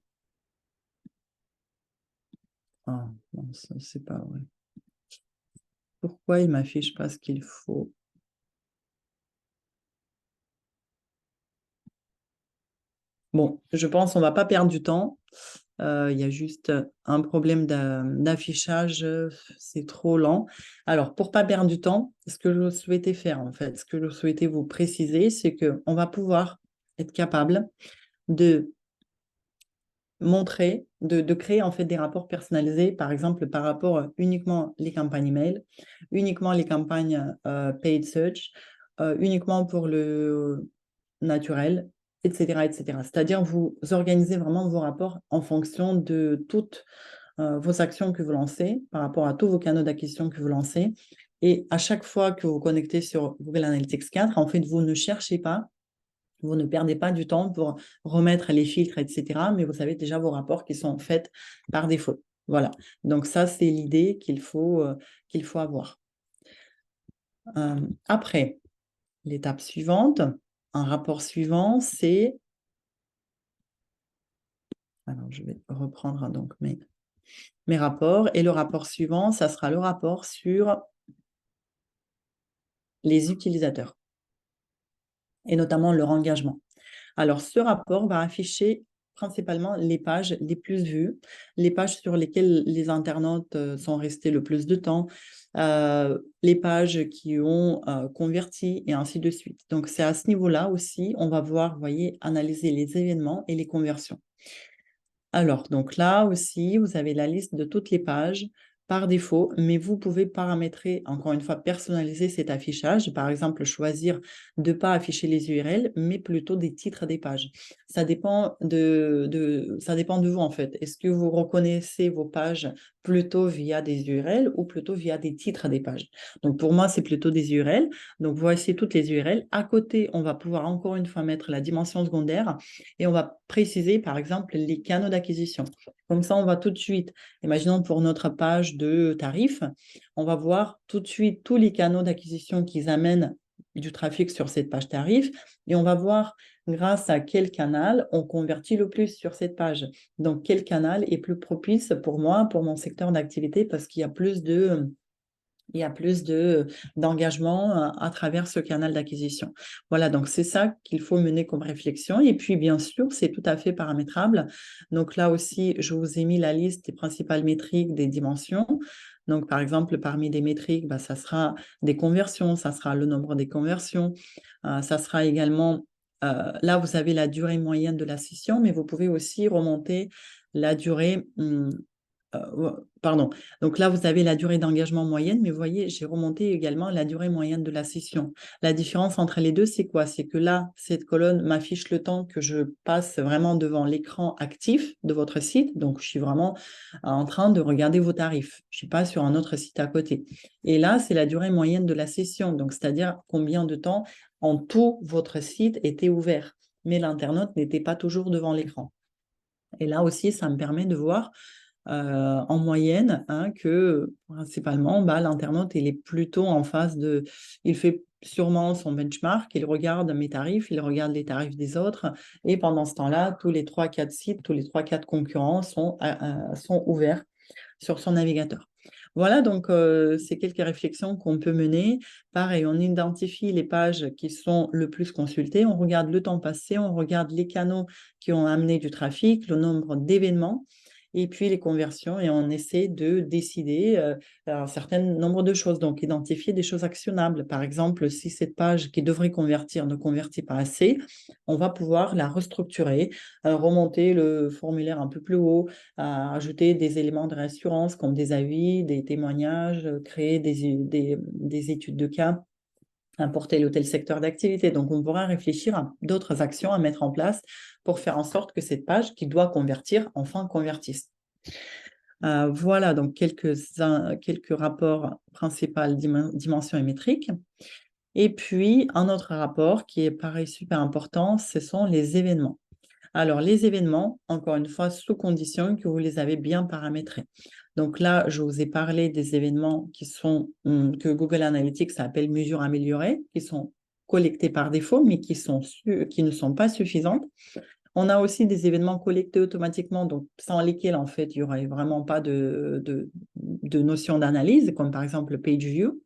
Ah, non, c'est pas vrai. Pourquoi il ne m'affiche pas ce qu'il faut? Bon, je pense qu'on ne va pas perdre du temps. Il y a juste un problème d'affichage, c'est trop lent. Alors, pour ne pas perdre du temps, ce que je souhaitais faire, en fait, ce que je souhaitais vous préciser, c'est qu'on va pouvoir être capable de montrer, de créer en fait des rapports personnalisés, par exemple par rapport uniquement les campagnes email, uniquement les campagnes paid search, uniquement pour le naturel, etc., etc. C'est-à-dire vous organisez vraiment vos rapports en fonction de toutes vos actions que vous lancez, par rapport à tous vos canaux d'acquisition que vous lancez. Et à chaque fois que vous connectez sur Google Analytics 4, en fait, vous ne cherchez pas, vous ne perdez pas du temps pour remettre les filtres, etc. Mais vous avez déjà vos rapports qui sont faits par défaut. Voilà. Donc ça, c'est l'idée qu'il faut avoir. Après, l'étape suivante, un rapport suivant, c'est... Alors, je vais reprendre donc mes rapports. Et le rapport suivant, ça sera le rapport sur les utilisateurs et notamment leur engagement. Alors, ce rapport va afficher principalement les pages les plus vues, les pages sur lesquelles les internautes sont restés le plus de temps, les pages qui ont converti et ainsi de suite. Donc, c'est à ce niveau-là aussi, on va voir, vous voyez, analyser les événements et les conversions. Alors, donc là aussi, vous avez la liste de toutes les pages par défaut, mais vous pouvez paramétrer, encore une fois, personnaliser cet affichage. Par exemple, choisir de ne pas afficher les URL, mais plutôt des titres des pages. Ça dépend ça dépend de vous, en fait. Est-ce que vous reconnaissez vos pages plutôt via des URL ou plutôt via des titres des pages? Donc, pour moi, c'est plutôt des URL. Donc, voici toutes les URL. À côté, on va pouvoir encore une fois mettre la dimension secondaire et on va préciser, par exemple, les canaux d'acquisition. Comme ça, on va tout de suite, imaginons pour notre page de tarifs, on va voir tout de suite tous les canaux d'acquisition qui amènent du trafic sur cette page tarif et on va voir grâce à quel canal on convertit le plus sur cette page. Donc, quel canal est plus propice pour moi, pour mon secteur d'activité, parce qu'il y a plus d'engagement à travers ce canal d'acquisition. Voilà, donc c'est ça qu'il faut mener comme réflexion. Et puis, bien sûr, c'est tout à fait paramétrable. Donc là aussi, je vous ai mis la liste des principales métriques des dimensions. Donc, par exemple, parmi des métriques, ça sera des conversions, ça sera le nombre des conversions, ça sera également, là, vous avez la durée moyenne de la session, mais vous pouvez aussi remonter la durée... pardon. Donc là, vous avez la durée d'engagement moyenne, mais vous voyez, j'ai remonté également la durée moyenne de la session. La différence entre les deux, c'est quoi? C'est que là, cette colonne m'affiche le temps que je passe vraiment devant l'écran actif de votre site. Donc, je suis vraiment en train de regarder vos tarifs. Je ne suis pas sur un autre site à côté. Et là, c'est la durée moyenne de la session. Donc, c'est-à-dire combien de temps en tout votre site était ouvert. Mais l'internaute n'était pas toujours devant l'écran. Et là aussi, ça me permet de voir en moyenne, que principalement, l'internaute, il est plutôt en phase de... Il fait sûrement son benchmark, il regarde mes tarifs, il regarde les tarifs des autres, et pendant ce temps-là, tous les 3-4 sites, tous les 3-4 concurrents sont ouverts sur son navigateur. Voilà, donc c'est quelques réflexions qu'on peut mener. Pareil, on identifie les pages qui sont le plus consultées, on regarde le temps passé, on regarde les canaux qui ont amené du trafic, le nombre d'événements, et puis les conversions, et on essaie de décider un certain nombre de choses. Donc, identifier des choses actionnables. Par exemple, si cette page qui devrait convertir ne convertit pas assez, on va pouvoir la restructurer, remonter le formulaire un peu plus haut, ajouter des éléments de réassurance comme des avis, des témoignages, créer des études de cas, importer le tel secteur d'activité. Donc, on pourra réfléchir à d'autres actions à mettre en place pour faire en sorte que cette page qui doit convertir, enfin convertisse. Voilà, donc quelques rapports principaux, dimensions et métriques. Et puis, un autre rapport qui est pareil super important, ce sont les événements. Alors, les événements, encore une fois, sous condition que vous les avez bien paramétrés. Donc là, je vous ai parlé des événements que Google Analytics appelle mesures améliorées, qui sont collectés par défaut, mais qui ne sont pas suffisantes. On a aussi des événements collectés automatiquement, donc sans lesquels, en fait, il n'y aurait vraiment pas de notion d'analyse, comme par exemple le page view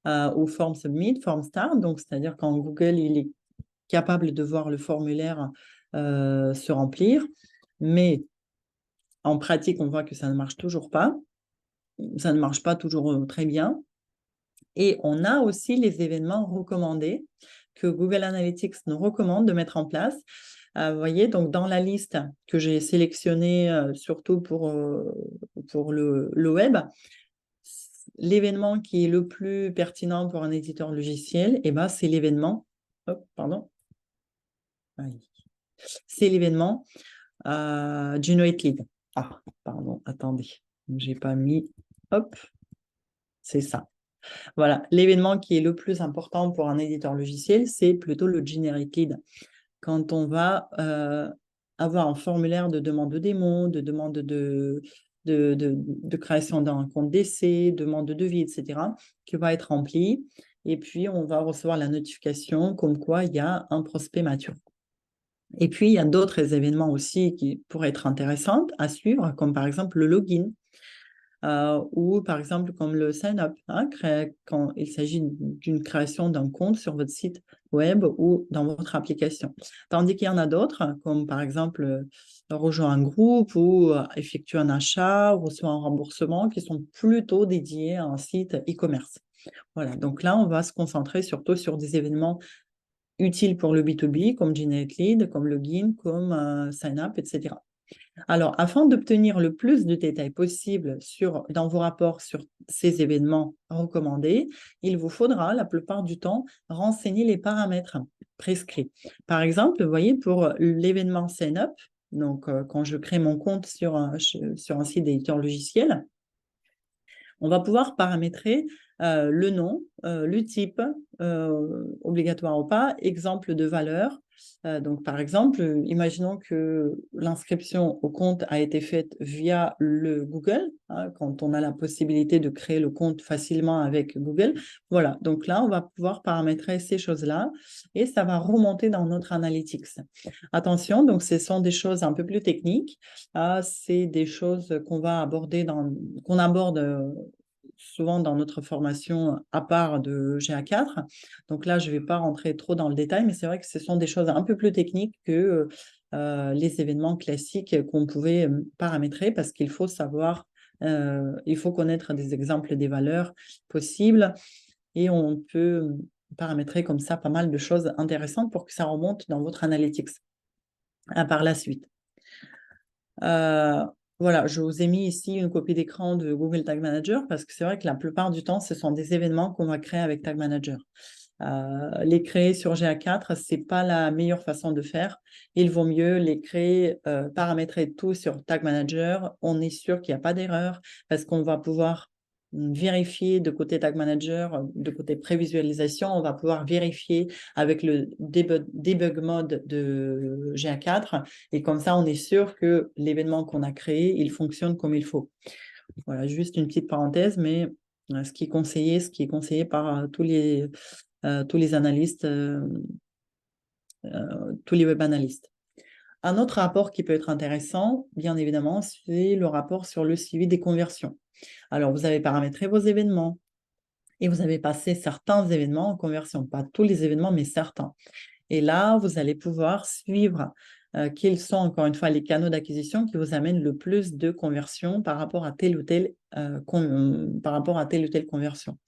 ou form submit, form start. Donc, c'est-à-dire quand Google il est capable de voir le formulaire se remplir, mais en pratique, on voit que ça ne marche toujours pas. Ça ne marche pas toujours très bien. Et on a aussi les événements recommandés que Google Analytics nous recommande de mettre en place. Vous voyez, donc dans la liste que j'ai sélectionnée surtout pour le web, l'événement qui est le plus pertinent pour un éditeur logiciel, c'est l'événement. C'est l'événement Generate Lead. Ah, pardon, attendez. J'ai pas mis. Hop, c'est ça. Voilà, l'événement qui est le plus important pour un éditeur logiciel, c'est plutôt le Generate Lead. Quand on va avoir un formulaire de demande de démo, de demande de création d'un compte d'essai, demande de devis, etc., qui va être rempli. Et puis, on va recevoir la notification comme quoi il y a un prospect mature. Et puis, il y a d'autres événements aussi qui pourraient être intéressants à suivre, comme par exemple le login. Ou par exemple comme le sign-up, quand il s'agit d'une création d'un compte sur votre site web ou dans votre application. Tandis qu'il y en a d'autres, comme par exemple rejoindre un groupe ou effectuer un achat ou recevoir un remboursement, qui sont plutôt dédiés à un site e-commerce. Voilà, donc là, on va se concentrer surtout sur des événements utiles pour le B2B, comme Generate Lead, comme Login, comme Sign-up, etc. Alors, afin d'obtenir le plus de détails possible dans vos rapports sur ces événements recommandés, il vous faudra la plupart du temps renseigner les paramètres prescrits. Par exemple, vous voyez, pour l'événement Sign-up, donc quand je crée mon compte sur un site d'éditeur logiciel, on va pouvoir paramétrer le nom, le type, obligatoire ou pas, exemple de valeur. Donc, par exemple, imaginons que l'inscription au compte a été faite via le Google, quand on a la possibilité de créer le compte facilement avec Google. Voilà, donc là, on va pouvoir paramétrer ces choses-là et ça va remonter dans notre analytics. Attention, donc ce sont des choses un peu plus techniques. C'est des choses qu'on aborde souvent dans notre formation à part de GA4. Donc là, je ne vais pas rentrer trop dans le détail, mais c'est vrai que ce sont des choses un peu plus techniques que les événements classiques qu'on pouvait paramétrer, parce qu'il faut savoir, il faut connaître des exemples des valeurs possibles, et on peut paramétrer comme ça pas mal de choses intéressantes pour que ça remonte dans votre analytics par la suite. Voilà, je vous ai mis ici une copie d'écran de Google Tag Manager, parce que c'est vrai que la plupart du temps, ce sont des événements qu'on va créer avec Tag Manager. Les créer sur GA4, ce n'est pas la meilleure façon de faire. Il vaut mieux les créer, paramétrer tout sur Tag Manager. On est sûr qu'il n'y a pas d'erreur, parce qu'on va pouvoir vérifier de côté Tag Manager, de côté prévisualisation, on va pouvoir vérifier avec le debug mode de GA4, et comme ça, on est sûr que l'événement qu'on a créé, il fonctionne comme il faut. Voilà, juste une petite parenthèse, mais ce qui est conseillé par tous les analystes, tous les web analystes. Un autre rapport qui peut être intéressant, bien évidemment, c'est le rapport sur le suivi des conversions. Alors, vous avez paramétré vos événements et vous avez passé certains événements en conversion, pas tous les événements, mais certains. Et là, vous allez pouvoir suivre quels sont encore une fois les canaux d'acquisition qui vous amènent le plus de conversions par rapport à par rapport à telle ou telle conversion.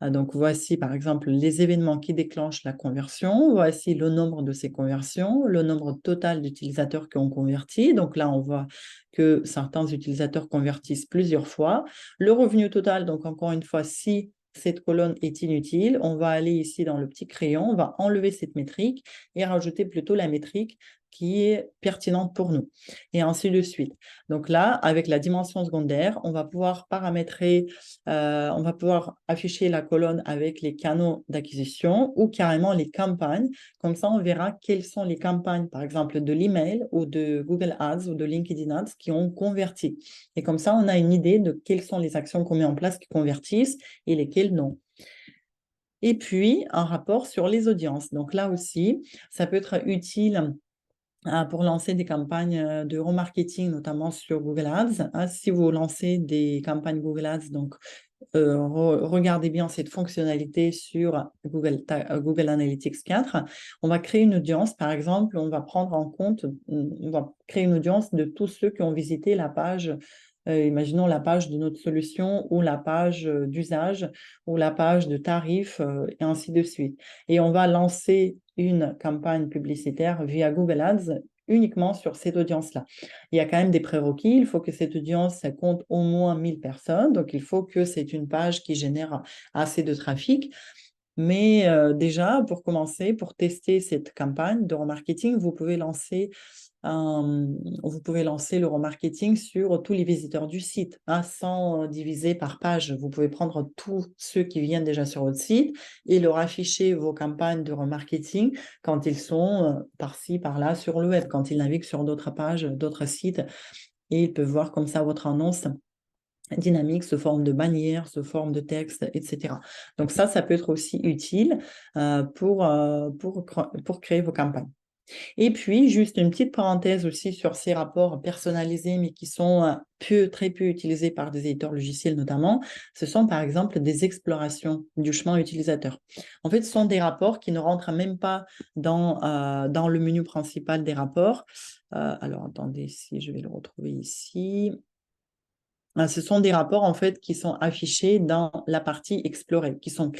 Donc, voici par exemple les événements qui déclenchent la conversion. Voici le nombre de ces conversions, le nombre total d'utilisateurs qui ont converti. Donc là, on voit que certains utilisateurs convertissent plusieurs fois. Le revenu total, donc encore une fois, si cette colonne est inutile, on va aller ici dans le petit crayon, on va enlever cette métrique et rajouter plutôt la métrique qui est pertinente pour nous, et ainsi de suite. Donc là, avec la dimension secondaire, on va pouvoir paramétrer, on va pouvoir afficher la colonne avec les canaux d'acquisition ou carrément les campagnes. Comme ça, on verra quelles sont les campagnes, par exemple, de l'email ou de Google Ads ou de LinkedIn Ads qui ont converti. Et comme ça, on a une idée de quelles sont les actions qu'on met en place qui convertissent et lesquelles non. Et puis, un rapport sur les audiences. Donc là aussi, ça peut être utile pour lancer des campagnes de remarketing, notamment sur Google Ads. Si vous lancez des campagnes Google Ads, donc regardez bien cette fonctionnalité sur Google Analytics 4. On va créer une audience, par exemple, on va prendre en compte, on va créer une audience de tous ceux qui ont visité la page, imaginons la page de notre solution ou la page d'usage ou la page de tarifs et ainsi de suite. Et on va lancer une campagne publicitaire via Google Ads uniquement sur cette audience-là. Il y a quand même des prérequis. Il faut que cette audience, ça compte au moins 1000 personnes. Donc, il faut que c'est une page qui génère assez de trafic. Mais déjà, pour commencer, pour tester cette campagne de remarketing, vous pouvez lancer le remarketing sur tous les visiteurs du site, sans diviser par page. Vous pouvez prendre tous ceux qui viennent déjà sur votre site et leur afficher vos campagnes de remarketing quand ils sont par-ci, par-là sur le web, quand ils naviguent sur d'autres pages, d'autres sites, et ils peuvent voir comme ça votre annonce dynamique, sous forme de bannière, sous forme de texte, etc. Donc ça peut être aussi utile pour créer vos campagnes. Et puis, juste une petite parenthèse aussi sur ces rapports personnalisés, mais qui sont très peu utilisés par des éditeurs logiciels notamment. Ce sont par exemple des explorations du chemin utilisateur. En fait, ce sont des rapports qui ne rentrent même pas dans le menu principal des rapports. Alors, attendez, si je vais le retrouver ici. Ce sont des rapports en fait qui sont affichés dans la partie explorée, qui sont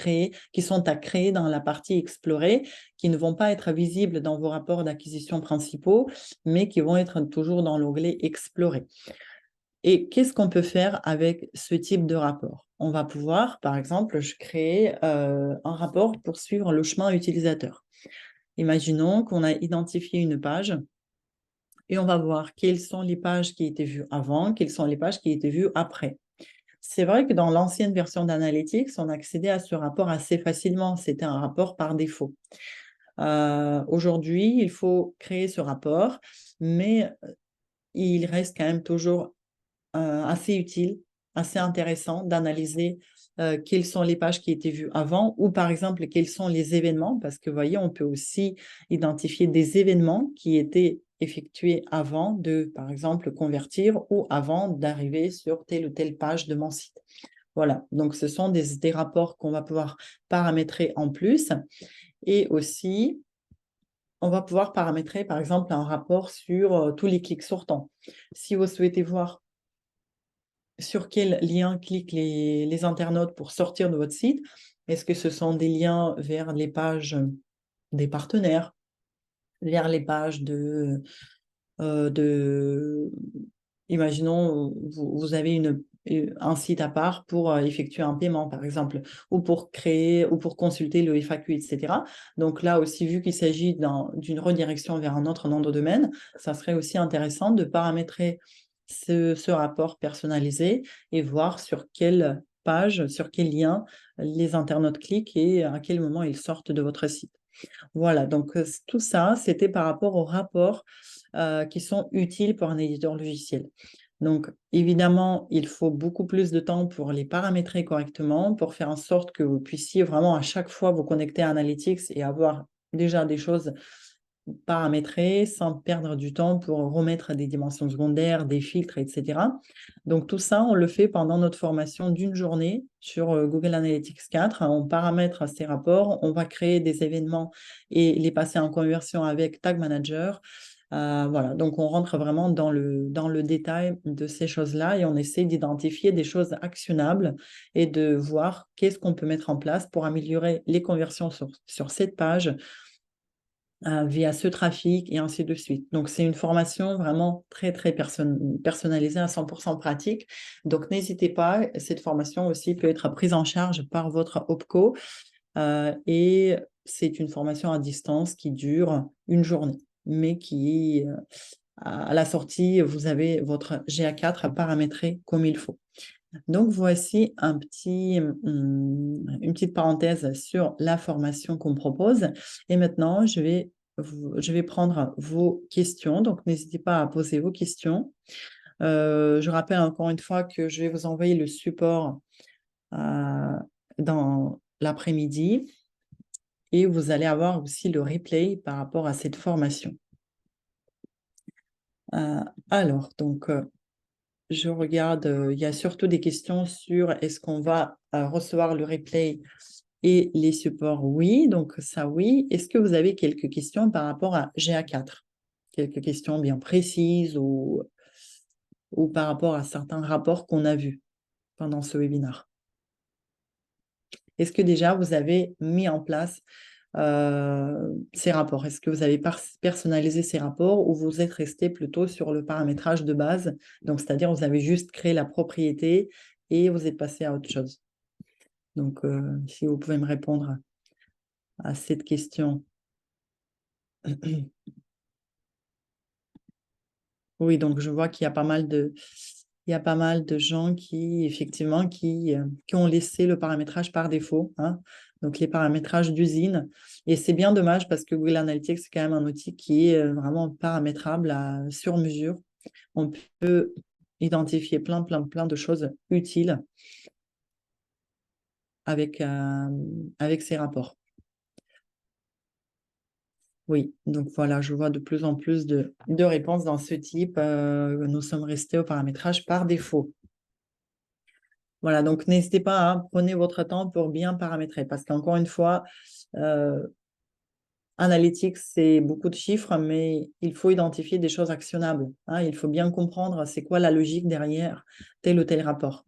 à créer dans la partie explorée, qui ne vont pas être visibles dans vos rapports d'acquisition principaux, mais qui vont être toujours dans l'onglet explorer. Et qu'est-ce qu'on peut faire avec ce type de rapport? On va pouvoir, par exemple, créer un rapport pour suivre le chemin utilisateur. Imaginons qu'on a identifié une page et on va voir quelles sont les pages qui étaient vues avant, quelles sont les pages qui étaient vues après. C'est vrai que dans l'ancienne version d'Analytics, on accédait à ce rapport assez facilement. C'était un rapport par défaut. Aujourd'hui, il faut créer ce rapport, mais il reste quand même toujours assez utile, assez intéressant d'analyser quelles sont les pages qui étaient vues avant ou par exemple quels sont les événements, parce que vous voyez, on peut aussi identifier des événements qui étaient effectués avant de, par exemple, convertir ou avant d'arriver sur telle ou telle page de mon site. Voilà, donc ce sont des rapports qu'on va pouvoir paramétrer en plus et aussi on va pouvoir paramétrer par exemple un rapport sur tous les clics sortants. Si vous souhaitez voir sur quel lien cliquent les internautes pour sortir de votre site. Est-ce que ce sont des liens vers les pages des partenaires, vers les pages imaginons, vous avez un site à part pour effectuer un paiement, par exemple, ou pour créer, ou pour consulter le FAQ, etc. Donc là aussi, vu qu'il s'agit d'une redirection vers un autre nom de domaine, ça serait aussi intéressant de paramétrer ce rapport personnalisé et voir sur quelle page, sur quel lien les internautes cliquent et à quel moment ils sortent de votre site. Voilà, donc tout ça, c'était par rapport aux rapports qui sont utiles pour un éditeur logiciel. Donc, évidemment, il faut beaucoup plus de temps pour les paramétrer correctement, pour faire en sorte que vous puissiez vraiment à chaque fois vous connecter à Analytics et avoir déjà des choses paramétrer sans perdre du temps pour remettre des dimensions secondaires, des filtres, etc. Donc tout ça, on le fait pendant notre formation d'une journée sur Google Analytics 4. On paramètre ces rapports, on va créer des événements et les passer en conversion avec Tag Manager. Voilà, donc on rentre vraiment dans le détail de ces choses-là et on essaie d'identifier des choses actionnables et de voir qu'est-ce qu'on peut mettre en place pour améliorer les conversions sur cette page via ce trafic et ainsi de suite. Donc, c'est une formation vraiment très, très personnalisée à 100% pratique. Donc, n'hésitez pas, cette formation aussi peut être prise en charge par votre OPCO et c'est une formation à distance qui dure une journée, mais qui, à la sortie, vous avez votre GA4 à paramétrer comme il faut. Donc, voici une petite parenthèse sur la formation qu'on propose. Et maintenant, je vais prendre vos questions. Donc, n'hésitez pas à poser vos questions. Je rappelle encore une fois que je vais vous envoyer le support dans l'après-midi et vous allez avoir aussi le replay par rapport à cette formation. Alors, donc, je regarde, il y a surtout des questions sur est-ce qu'on va recevoir le replay et les supports? Oui, donc ça oui. Est-ce que vous avez quelques questions par rapport à GA4? Quelques questions bien précises ou par rapport à certains rapports qu'on a vus pendant ce webinaire? Est-ce que déjà vous avez mis en place ces rapports? Est-ce que vous avez personnalisé ces rapports ou vous êtes resté plutôt sur le paramétrage de base? Donc, c'est-à-dire vous avez juste créé la propriété et vous êtes passé à autre chose. Donc, si vous pouvez me répondre à cette question. Oui, donc je vois qu'il y a pas mal de gens qui, effectivement, qui ont laissé le paramétrage par défaut, hein. Donc, les paramétrages d'usine. Et c'est bien dommage parce que Google Analytics, c'est quand même un outil qui est vraiment paramétrable sur mesure. On peut identifier plein de choses utiles avec ces rapports. Oui, donc voilà, je vois de plus en plus de réponses dans ce type. Nous sommes restés au paramétrage par défaut. Voilà, donc n'hésitez pas, hein, prenez votre temps pour bien paramétrer parce qu'encore une fois, Analytics, c'est beaucoup de chiffres, mais il faut identifier des choses actionnables, hein. Il faut bien comprendre c'est quoi la logique derrière tel ou tel rapport.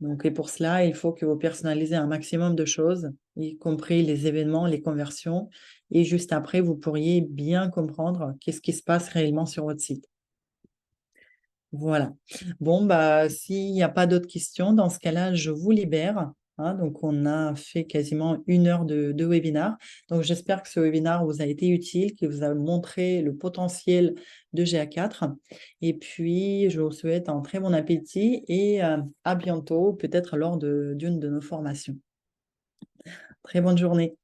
Donc, et pour cela, il faut que vous personnalisez un maximum de choses, y compris les événements, les conversions. Et juste après, vous pourriez bien comprendre qu'est-ce qui se passe réellement sur votre site. Voilà. Bon, bah, s'il n'y a pas d'autres questions, dans ce cas-là, je vous libère, hein. Donc, on a fait quasiment 1 heure de webinaire. Donc, j'espère que ce webinaire vous a été utile, qu'il vous a montré le potentiel de GA4. Et puis, je vous souhaite un très bon appétit et à bientôt, peut-être lors d'une de nos formations. Très bonne journée.